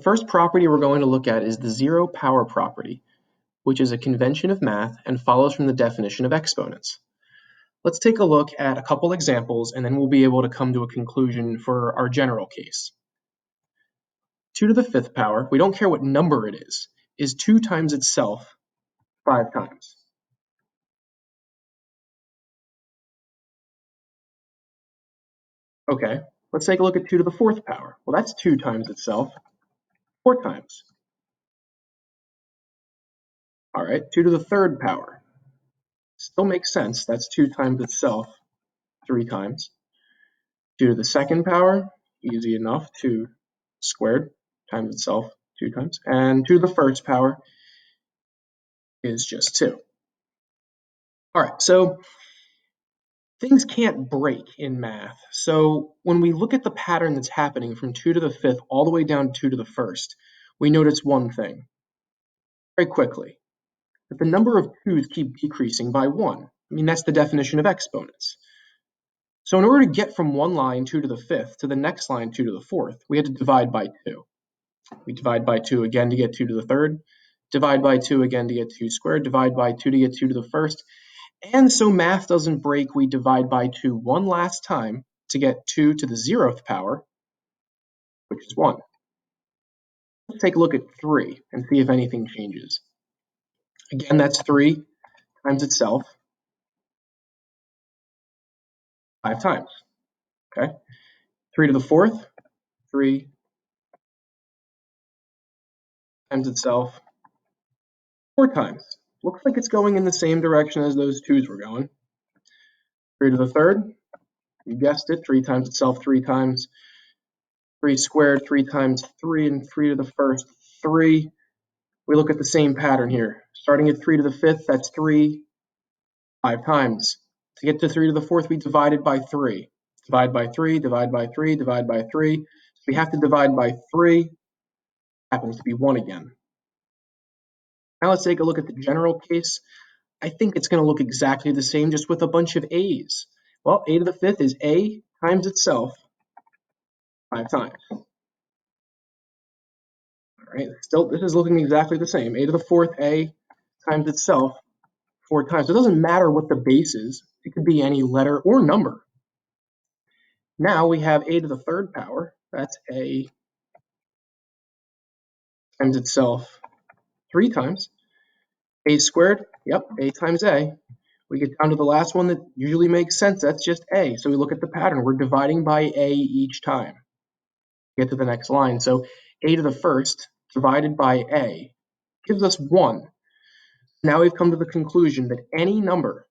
The first property we're going to look at is the zero power property, which is a convention of math and follows from the definition of exponents. Let's take a look at a couple examples, and then we'll be able to come to a conclusion for our general case. 2 to the 5th power, we don't care what number it is 2 times itself 5 times. Okay, let's take a look at 2 to the 4th power. Well, that's 2 times itself 4 times. All right, 2 to the 3rd power. Still makes sense. That's 2 times itself 3 times. 2 to the 2nd power, easy enough, 2 squared times itself 2 times. And 2 to the 1st power is just 2. All right, so things can't break in math. So when we look at the pattern that's happening from 2 to the 5th all the way down to 2 to the 1st, we notice one thing very quickly, that the number of 2's keep decreasing by 1. I mean, that's the definition of exponents. So in order to get from one line 2 to the 5th to the next line 2 to the 4th, we had to divide by 2. We divide by 2 again to get 2 to the 3rd, divide by 2 again to get 2 squared, divide by 2 to get 2 to the 1st, and so math doesn't break, we divide by 2 one last time to get 2 to the 0th power, which is 1. Let's take a look at 3 and see if anything changes. Again, that's 3 times itself 5 times. Okay, 3 to the 4th, 3 times itself 4 times. Looks like it's going in the same direction as those 2's were going. 3 to the 3rd, you guessed it, 3 times itself 3 times. 3 squared, 3 times 3, and 3 to the 1st, 3. We look at the same pattern here. Starting at 3 to the 5th, that's 3, 5 times. To get to 3 to the 4th, we divided by 3. Divide by 3, divide by 3, divide by 3. So we have to divide by 3. Happens to be 1 again. Now let's take a look at the general case. I think it's going to look exactly the same, just with a bunch of a's. Well, a to the 5th is a times itself 5 times. All right, still, this is looking exactly the same. A to the 4th, a times itself 4 times. So it doesn't matter what the base is. It could be any letter or number. Now we have a to the 3rd power. That's a times itself 3 times. A squared, yep, a times a. We get down to the last one that usually makes sense. That's just a. So we look at the pattern. We're dividing by a each time. Get to the next line. So a to the 1st divided by a gives us 1. Now we've come to the conclusion that any number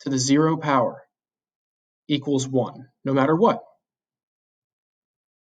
to the 0 power equals 1, no matter what.